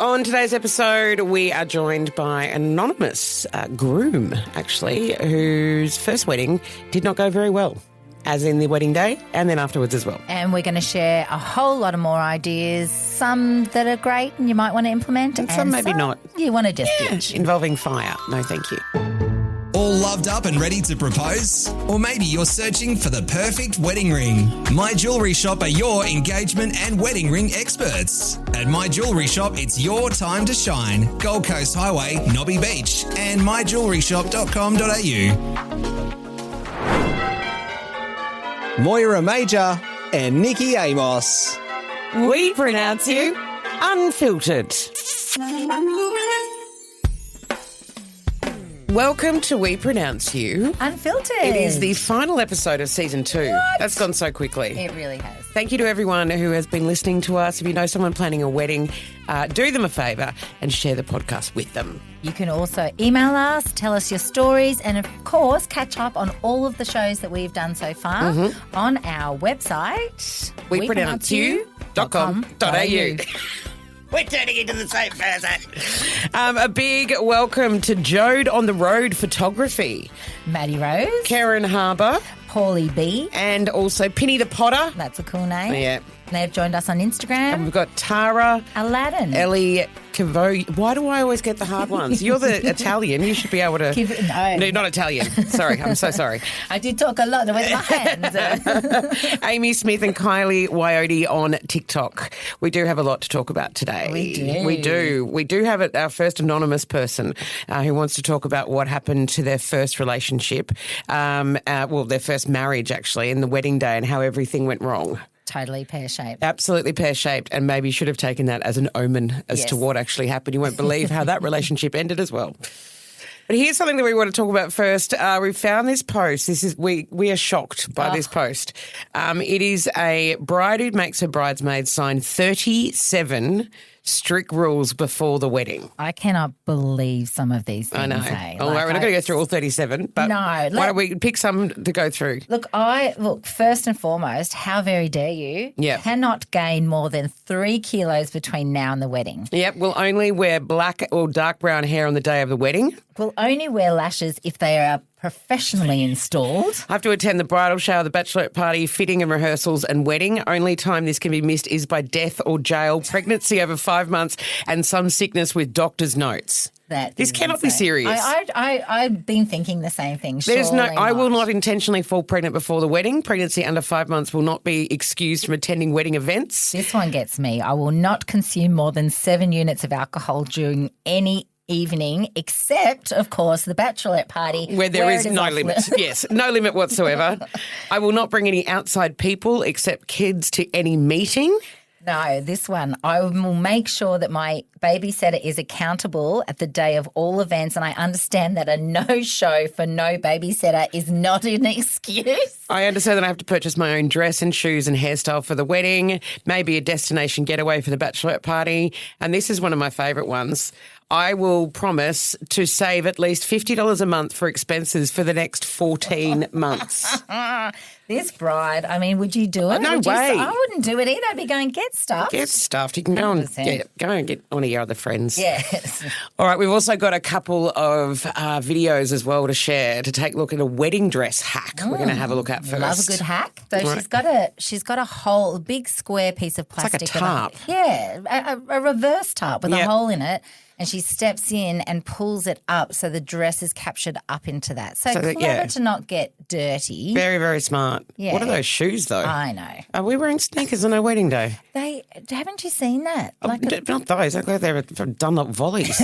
On today's episode, we are joined by an anonymous groom, actually, whose first wedding did not go very well, as in the wedding day and then afterwards as well. And we're going to share a whole lot of more ideas, some that are great and you might want to implement. And some maybe not. You want to just ditch. Involving fire. No, thank you. All loved up and ready to propose? Or maybe you're searching for the perfect wedding ring. My Jewellery Shop are your engagement and wedding ring experts. At My Jewellery Shop, it's your time to shine. Gold Coast Highway, Nobby Beach, and myjewelleryshop.com.au. Moyra Major and Nicki Amos. We pronounce you unfiltered. Welcome to We Pronounce You. Unfiltered. It is the final episode of Season 2. What? That's gone so quickly. It really has. Thank you to everyone who has been listening to us. If you know someone planning a wedding, do them a favour and share the podcast with them. You can also email us, tell us your stories, and of course, catch up on all of the shows that we've done so far on our website, wepronounceyou.com.au. We're turning into the same person. A big welcome to Jode on the Road Photography, Maddie Rose, Karen Harbour, Paulie B, and also Pinny the Potter. That's a cool name. Yeah. They've joined us on Instagram. And we've got Tara, Aladdin, Ellie Cavo. Why do I always get the hard ones? You're the Italian. You should be able to. No, not Italian. Sorry. I'm so sorry. I did talk a lot with my hands. Amy Smith and Kylie Wyote on TikTok. We do have a lot to talk about today. We do. We do have our first anonymous person who wants to talk about what happened to their first relationship, their first marriage actually, and the wedding day and how everything went wrong. Totally pear-shaped. Absolutely pear-shaped, and maybe you should have taken that as an omen as to what actually happened. You won't believe how that relationship ended as well. But here's something that we want to talk about first. We found this post. We are shocked by this post. It is a bride who makes her bridesmaids sign 37 strict rules before the wedding. I cannot believe some of these things. I know. Hey? We're not going to go through all 37, but why don't we pick some to go through? Look, first and foremost, how very dare you? Yeah. Cannot gain more than 3 kilos between now and the wedding. Yep, we'll only wear black or dark brown hair on the day of the wedding. We'll only wear lashes if they are professionally installed. Have to attend the bridal shower, the bachelorette party, fitting and rehearsals and wedding. Only time this can be missed is by death or jail, pregnancy over 5 months and some sickness with doctor's notes. This cannot be serious. I've been thinking the same thing. I will not intentionally fall pregnant before the wedding. Pregnancy under 5 months will not be excused from attending wedding events. This one gets me. I will not consume more than 7 units of alcohol during any evening, except, of course, the bachelorette party. Where there is no limit. Yes, no limit whatsoever. I will not bring any outside people except kids to any meeting. No, this one, I will make sure that my babysitter is accountable at the day of all events, and I understand that a no-show for no babysitter is not an excuse. I understand that I have to purchase my own dress and shoes and hairstyle for the wedding, maybe a destination getaway for the bachelorette party, and this is one of my favourite ones. I will promise to save at least $50 a month for expenses for the next 14 months. This bride, I mean, would you do it? No way. I wouldn't do it either. I'd be going, get stuffed. Get stuffed. You can go and get one of your other friends. Yes. All right, we've also got a couple of videos as well to share to take a look at a wedding dress hack. We're going to have a look at first. Love a good hack. So she's got a whole big square piece of plastic. It's like a tarp. A reverse tarp with a hole in it. And she steps in and pulls it up so the dress is captured up into that. So clever to not get dirty. Very, very smart. Yeah. What are those shoes, though? I know. Are we wearing sneakers on our wedding day? Haven't you seen that? Not those. I thought they were from Dunlop Volleys.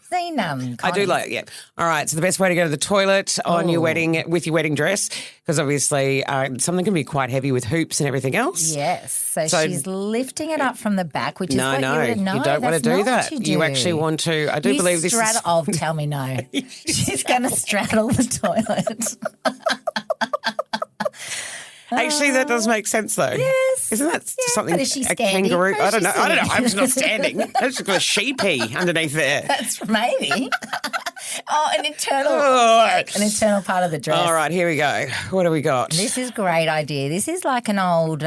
Seen I do like. All right. So the best way to go to the toilet on your wedding with your wedding dress, because obviously something can be quite heavy with hoops and everything else. Yes. So she's lifting it up from the back, which is what you would know. You don't want to do that. You actually want to. I do believe this is. Oh, tell me no. She's going to straddle the toilet. Actually, that does make sense, though. Yes. Isn't that something? But is she a kangaroo? I don't know. I'm just not standing. I've just got a sheepy underneath there. That's maybe. an internal part of the dress. All right, here we go. What do we got? This is a great idea. This is like an old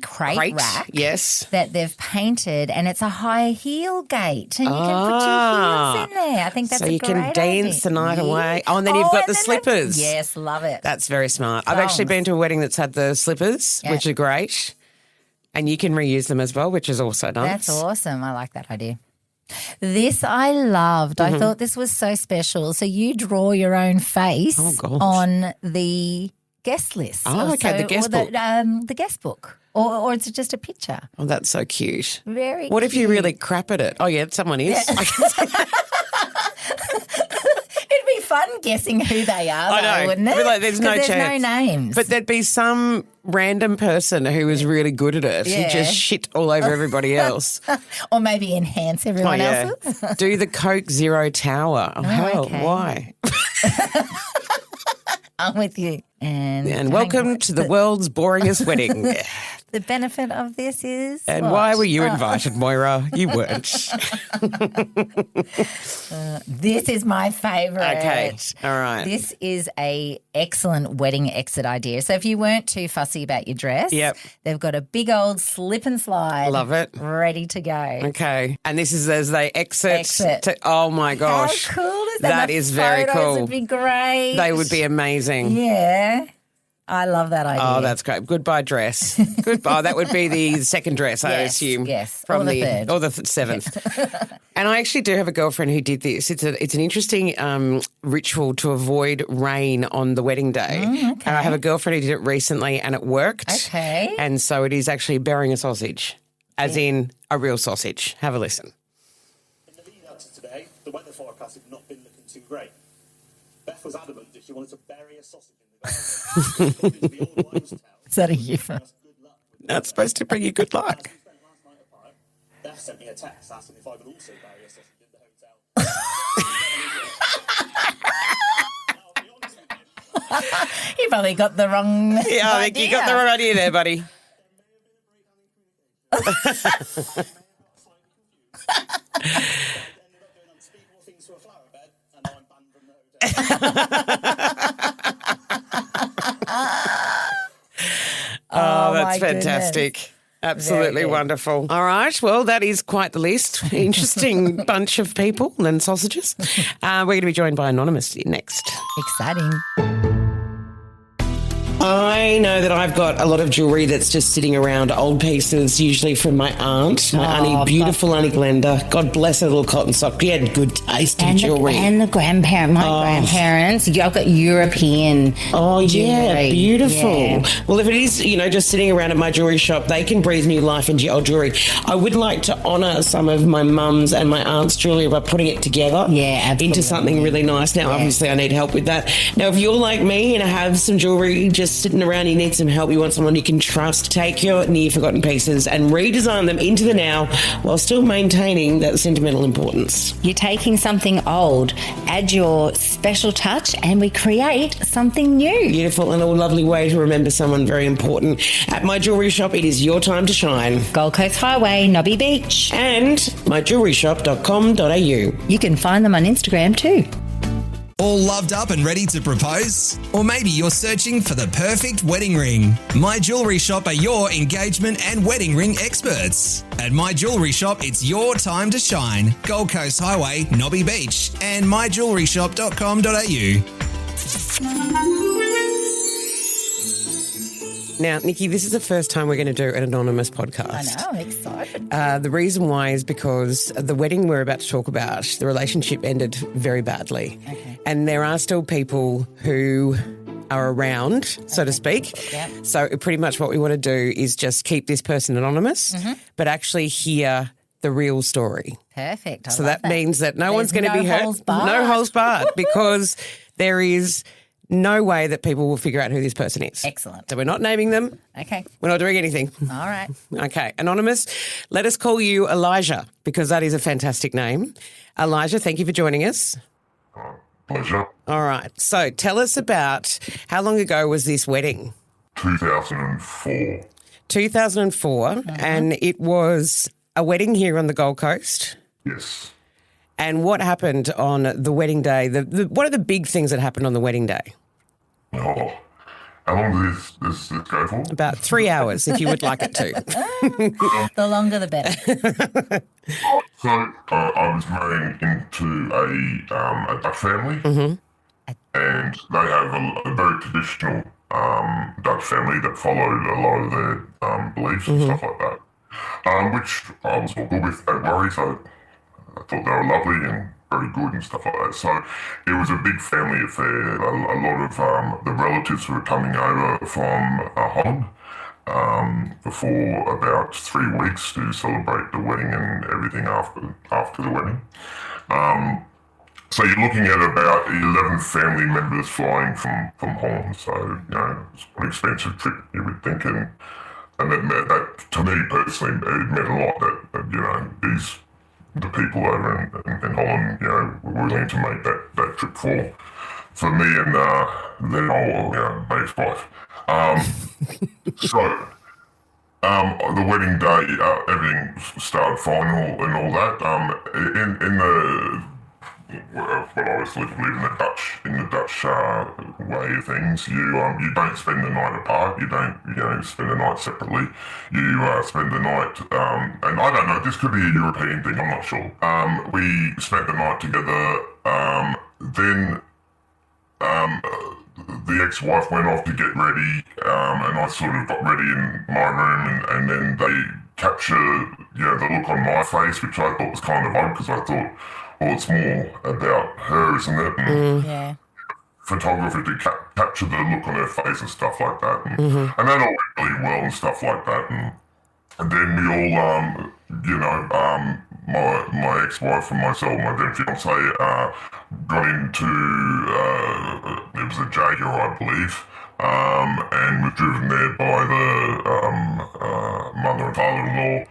crate rack. Yes. That they've painted, and it's a high heel gate, and you can put your heels in there. I think that's so you great can dance the night away. Oh, and then you've got the slippers. Yes, love it. That's very smart. I've actually been to a wedding that's had the slippers, which are great. And you can reuse them as well, which is also nice. That's awesome. I like that idea. This I loved. I thought this was so special. So you draw your own face on the guest list. Oh, okay, the guest book. The guest book. Or it's just a picture. Oh, that's so cute. Very What cute. if you really crap at it? Oh, yeah, someone is. It'd be fun guessing who they are, I know. wouldn't it? Like, there's no chance. There's no names. But there'd be some random person who was really good at it who just shit all over everybody else. Or maybe enhance everyone else's. Do the Coke Zero Tower. Oh, hell, okay. why? I'm with you. And welcome to the world's boringest wedding. The benefit of this is And why were you invited, Moyra? You weren't. This is my favourite. Okay, all right. This is a excellent wedding exit idea. So if you weren't too fussy about your dress, they've got a big old slip and slide. Love it. Ready to go. Okay. And this is as they exit. Oh, my gosh. How cool is that? That The is very photos cool. would be great. They would be amazing. Yeah. I love that idea. Oh, that's great. Goodbye dress. Goodbye. That would be the second dress, I assume. Yes. From Or the third. Or the seventh. And I actually do have a girlfriend who did this. It's an interesting ritual to avoid rain on the wedding day. Okay. I have a girlfriend who did it recently and it worked. Okay. And so it is actually burying a sausage, as in a real sausage. Have a listen. In the lead up to today, the weather forecast had not been looking too great. Beth was adamant that she wanted to bury a sausage in the garden. Is that a euphemism? That's supposed to bring you good luck. Beth sent me a text asking if I would also bury a sausage in the hotel. You probably got the wrong Yeah, I think you got the wrong idea there, buddy. Things to a flower bed, and now I'm banned from the hotel. Oh, that's my fantastic. goodness. Absolutely Very good. wonderful. All right. Well, that is quite the list. Interesting bunch of people and sausages. We're going to be joined by Anonymous next. Exciting. I know that I've got a lot of jewellery that's just sitting around, old pieces, usually from my aunt, my auntie, beautiful Auntie Glenda. God bless her little cotton sock. She had good taste in jewellery. And the grandparents. I've got European jewellery. Beautiful. Yeah. Well, if it is, just sitting around at my jewellery shop, they can breathe new life into your old jewellery. I would like to honour some of my mum's and my aunt's jewellery by putting it together into something really nice. Now, obviously, I need help with that. Now, if you're like me and have some jewellery just sitting around, you need some help, you want someone you can trust, take your near forgotten pieces and redesign them into the now while still maintaining that sentimental importance. You're taking something old, add your special touch, and we create something new. Beautiful and a lovely way to remember someone very important. At my jewellery shop, it is your time to shine. Gold Coast Highway, Nobby Beach. And myjewelleryshop.com.au. You can find them on Instagram too. All loved up and ready to propose? Or maybe you're searching for the perfect wedding ring. My Jewellery Shop are your engagement and wedding ring experts. At My Jewellery Shop, it's your time to shine. Gold Coast Highway, Nobby Beach, and myjewelleryshop.com.au. Now, Nicki, this is the first time we're going to do an anonymous podcast. I know, I'm excited. The reason why is because the wedding we're about to talk about, the relationship ended very badly. Okay. And there are still people who are around, so to speak. Yep. So pretty much what we want to do is just keep this person anonymous, but actually hear the real story. Perfect. So that means that no one's going to be hurt. holes barred. No holes barred, because there is no way that people will figure out who this person is. Excellent. So we're not naming them. Okay. We're not doing anything. All right. Okay. Anonymous, let us call you Elijah, because that is a fantastic name. Elijah, thank you for joining us. Pleasure. All right. So tell us about, how long ago was this wedding? 2004. 2004. And it was a wedding here on the Gold Coast. Yes. And what happened on the wedding day? What are the big things that happened on the wedding day? Oh, how long does this go for? About 3 hours, if you would like it to. The longer the better. So I was marrying into a Dutch family, and they have a very traditional Dutch family that followed a lot of their beliefs and stuff like that, which I was all good with, don't worry. So I thought they were lovely and very good and stuff like that. So it was a big family affair. A lot of the relatives were coming over from Holland for about 3 weeks to celebrate the wedding and everything after the wedding. So you're looking at about 11 family members flying from Holland. So, it's an expensive trip, you would think. And that to me personally, it meant a lot that the people over in Holland, were willing to make that trip for me and then my ex-wife. So the wedding day, everything started fine and all that. In the what I was living in the Dutch way of things, you don't spend the night apart. You don't spend the night separately. You spend the night, and I don't know. This could be a European thing. I'm not sure. We spent the night together. Then the ex-wife went off to get ready, and I sort of got ready in my room, and then they capture the look on my face, which I thought was kind of odd because I thought, well, it's more about her, isn't it? And Yeah. photography to capture the look on her face and stuff like that, and that all went really well and stuff like that, and then we all, my ex-wife and myself, my then fiance, got into it was a Jaguar, I believe, and was driven there by the mother and father-in-law,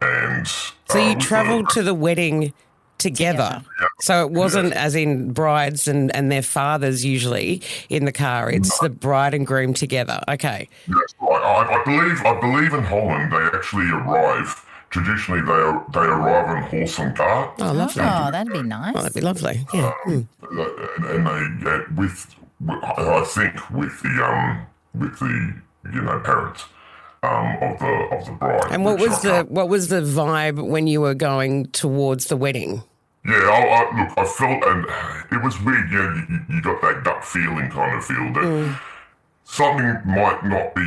and So you travelled to the wedding together. So it wasn't as in brides and their fathers usually in the car. It's the bride and groom together. Okay. That's right. I believe in Holland they actually arrive. Traditionally, they arrive on horse and cart. Oh, lovely. Oh, that'd be nice. Oh, that'd be lovely. Yeah. And they with the parents of the bride. And what was the vibe when you were going towards the wedding? Yeah, look, I felt, and it was weird. You got that gut feeling, kind of feel that something might not be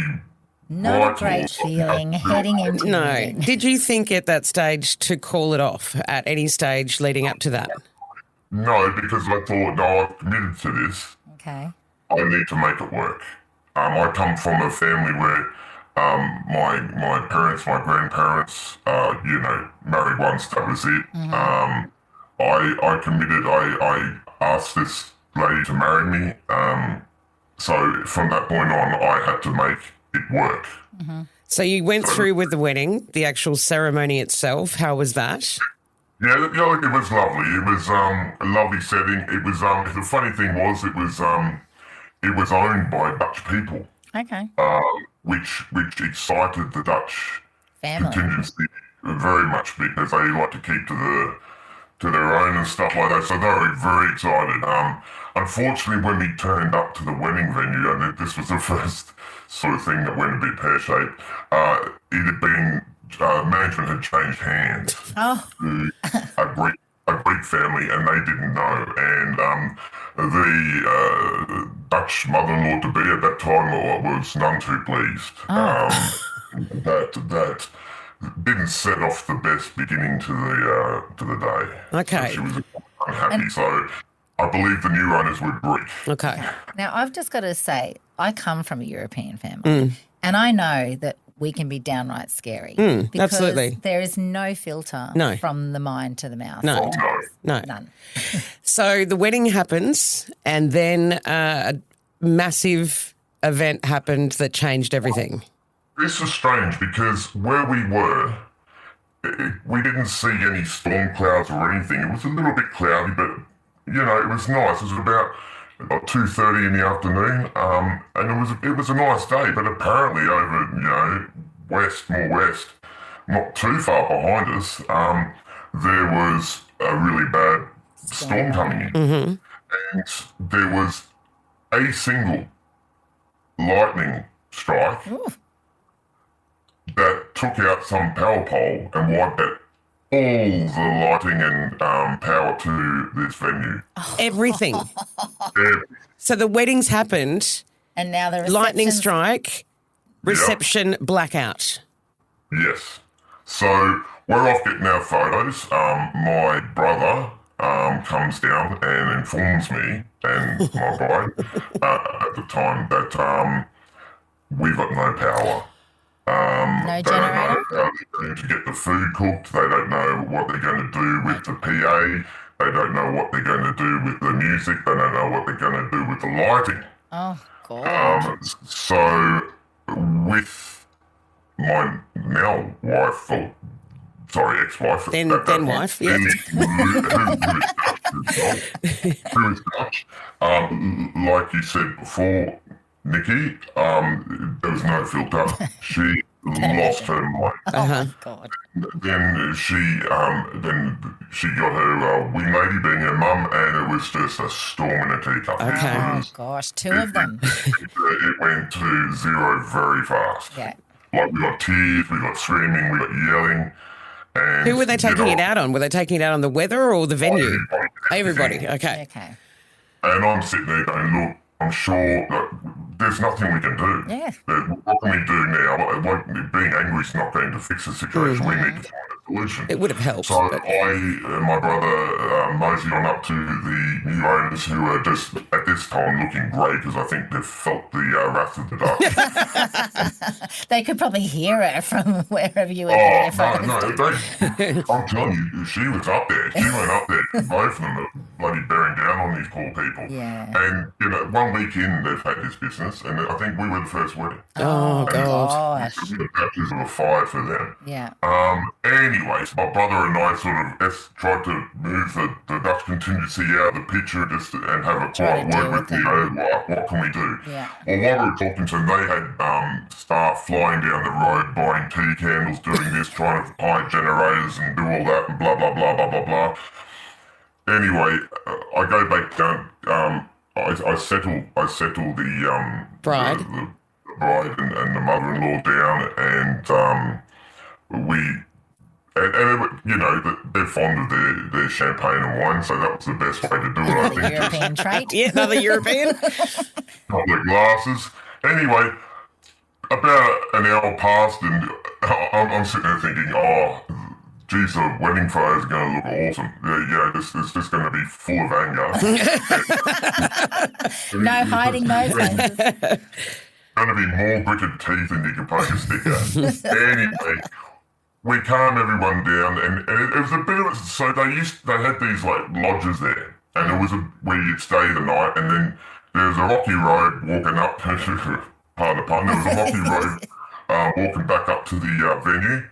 Not right a great or something feeling heading into the No. wedding. Did you think at that stage to call it off at any stage leading up to that? No, because I thought, no, I've committed to this. Okay. I need to make it work. I come from a family where my parents, my grandparents, married once, that was it. I committed, I asked this lady to marry me. So from that point on, I had to make it work. So you went through with the wedding, the actual ceremony itself. How was that? Yeah, it was lovely. It was a lovely setting. It was the funny thing was it was owned by Dutch people, Okay. which excited the Dutch Family. contingency very much because they like to keep to their own and stuff like that. So they were very excited. Unfortunately, when we turned up to the wedding venue, and this was the first sort of thing that went a bit pear-shaped, it had been management had changed hands to a Greek family, and they didn't know. And the Dutch mother-in-law to be at that time was none too pleased. That didn't set off the best beginning to the day. Okay. So she was unhappy. So I believe the new owners were Greek. Okay. Now, I've just got to say, I come from a European family, and I know that we can be downright scary. Because absolutely. there is no filter from the mind to the mouth. No. No. None. So the wedding happens, and then a massive event happened that changed everything. This is strange because where we were, we didn't see any storm clouds or anything. It was a little bit cloudy, but it was nice. It was about 2:30 in the afternoon, and it was a nice day. But apparently over more west, not too far behind us, there was a really bad storm coming in. And there was a single lightning strike that took out some power pole and wiped out all the lighting and power to this venue. Everything. Yeah. So the weddings happened, And now the lightning reception's- strike, reception blackout. Yes. So we're off getting our photos. My brother comes down and informs me and my bride at the time that we've got no power. No They don't generator? know how they're going to get the food cooked. They don't know what they're going to do with the PA. They don't know what they're going to do with the music. They don't know what they're going to do with the lighting. Oh, God. So with my now wife, ex-wife. Then wife, yeah. Who is Dutch. Like you said before, Nicki, there was no filter. She lost her mind. Oh, God. Then she got her wing lady being her mum, and it was just a storm in a teacup. Okay. Oh, gosh. Two of them. It went to zero very fast. Yeah. Like we got tears, we got screaming, we got yelling. And, Who were they taking it out on? Were they taking it out on the weather or the venue? Everybody. Okay. Okay. And I'm sitting there going, look, I'm sure that there's nothing we can do. Yeah. What can we do now? Like, being angry is not going to fix the situation. We need to find a solution. It would have helped. So but- I and my brother moseyed on up to the new owners who are just at this time looking great because I think they've felt the wrath of the Dutch. They could probably hear it from wherever you were getting their photos. I'm telling you, she was up there. She went up there. Both of them are bloody bearing down on these poor people. Yeah. And, 1 week in, they've had this business, and I think we were the first wedding. Oh, God. Gosh. The baptism of fire for them. Yeah. Anyways, my brother and I sort of tried to move the Dutch contingency out of the picture just and have a Try to quiet deal word with with what can we do? Yeah. Well, while we were talking to them, they had staff flying down the road, buying tea candles, doing this, trying to hide generators and do all that and blah, blah, blah, blah, blah, blah. Anyway, I go back down, I settle the Bride. the bride and the mother-in-law down, and we, they're fond of their champagne and wine, so that was the best way to do it, I The think. European trait. Yeah, another European. Couple of glasses. Anyway, about an hour passed, and I'm sitting there thinking, geez, the wedding photos are going to look awesome. It's just going to be full of anger. No hiding those faces. Going to be more gritted teeth than you can poke a stick at. Anyway, we calm everyone down, and it was a bit of a... So they had these, like, lodges there, and it was where you'd stay the night, and then there was a rocky road walking up, pardon the pun, there was a rocky road walking back up to the venue,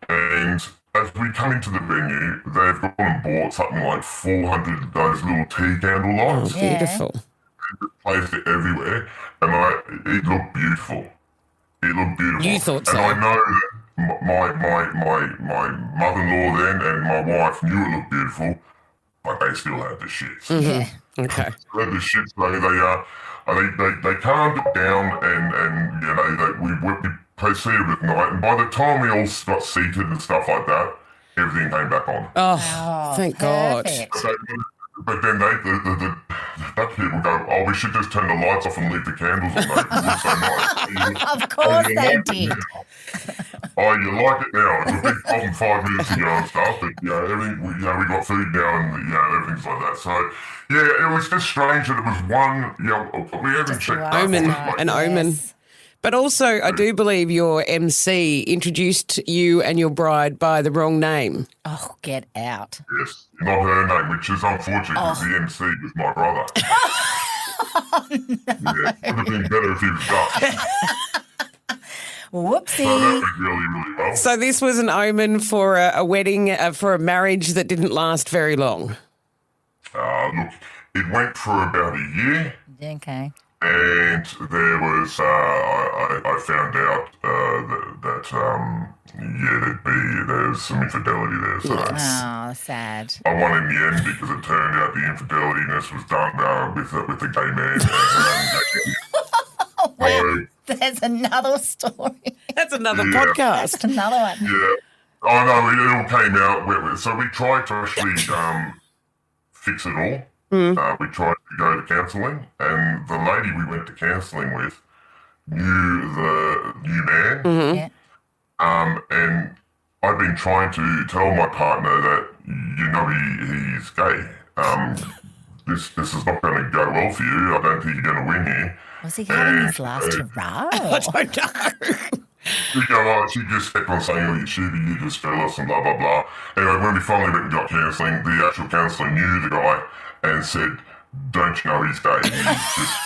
and... As we come into the venue, they've gone and bought something like 400 of those little tea candle lights. Oh, beautiful. Placed it everywhere, and it looked beautiful. It looked beautiful. You thought so. And I know that my mother-in-law then and my wife knew it looked beautiful, but they still had the shits. Yeah. Okay. They had the shits. They calmed it down, and we proceeded with night, and by the time we all got seated and stuff like that, everything came back on. Oh, thank God. Perfect. But then the Dutch people go, we should just turn the lights off and leave the candles on. It looks so nice. Of course you they like did. it now. You like it now. It was a big problem 5 minutes ago and stuff, but everything, we got food now and everything's like that. So it was just strange that it was one. We haven't checked that. An omen. Yes. But also, I do believe your MC introduced you and your bride by the wrong name. Oh, get out. Yes, not her name, which is unfortunate because the MC was my brother. Yeah, it would have been better if he was Dutch. So that Whoopsie. went really, really well. So this was an omen for a wedding, for a marriage that didn't last very long. Look, it went for about a year. Okay. And there was, I found out that there's some infidelity there. So Oh, sad. I won in the end because it turned out the infidelity-ness was done with a gay man. Wow. There's another story. That's another podcast. That's another one. Yeah. Oh, no, it all came out. So we tried to actually fix it all. We tried to go to counselling, and the lady we went to counselling with knew the new man. Yeah. And I've been trying to tell my partner that, he's gay. This is not going to go well for you. I don't think you're going to win here. Was he having his last hurrah? I don't know. She just kept on saying, "Oh, you shitty, you just jealous," and blah, blah, blah. Anyway, when we finally went and got counselling, the actual counsellor knew the guy and said, "Don't you know he's gay? He's just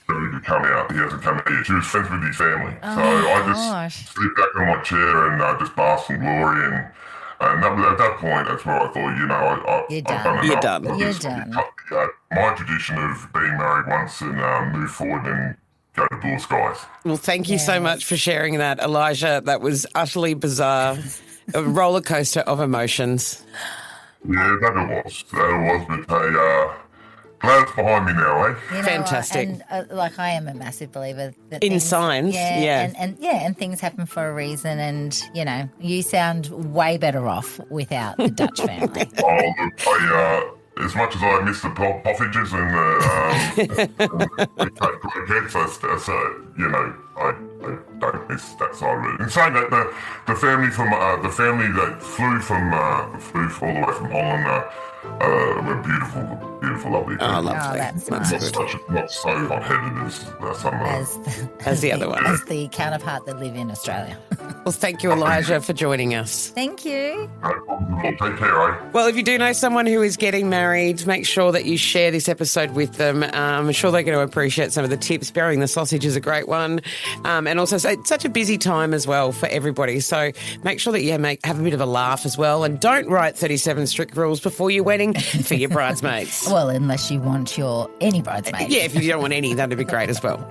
ready to come out. He hasn't come out yet." She was friends with his family. So I just slipped back on my chair and just basked in glory. And at that point, that's where I thought, You're I've done. done enough. You're done. I've You're just done. cut my tradition of being married once and move forward and go to blue skies. Well, thank you so much for sharing that, Elijah. That was utterly bizarre. A roller coaster of emotions. Yeah, that it was. But hey, glad it's behind me now, eh? You know, Fantastic. And I am a massive believer that In science, yeah. And things happen for a reason. And you sound way better off without the Dutch family. Oh, look, as much as I miss the poffages and the croquettes, I don't miss that side of it. In saying that, the family that flew all the way from Holland were beautiful, lovely. Oh, lovely. Oh, that's Not so hot-headed as some of As the other one. As the counterpart that live in Australia. Well, thank you, Elijah, for joining us. Thank you. no problem at all. Take care, eh? Well, if you do know someone who is getting married, make sure that you share this episode with them. I'm sure they're going to appreciate some of the tips. Burying the sausage is a great one. And also, it's such a busy time as well for everybody. So make sure that you have a bit of a laugh as well. And don't write 37 strict rules before your wedding for your bridesmaids. Well, unless you want any bridesmaid. Yeah, if you don't want any, that'd be great as well.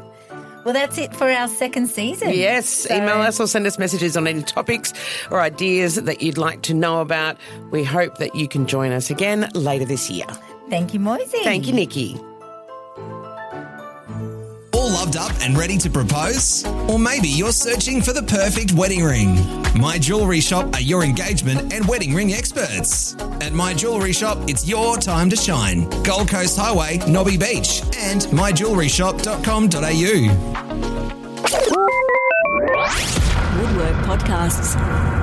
Well, that's it for our second season. Yes, So- email us or send us messages on any topics or ideas that you'd like to know about. We hope that you can join us again later this year. Thank you, Moisey. Thank you, Nicki. All loved up and ready to propose? Or maybe you're searching for the perfect wedding ring. My Jewellery Shop are your engagement and wedding ring experts. At My Jewellery Shop, it's your time to shine. Gold Coast Highway, Nobby Beach, and myjewelleryshop.com.au. Woodwork Podcasts.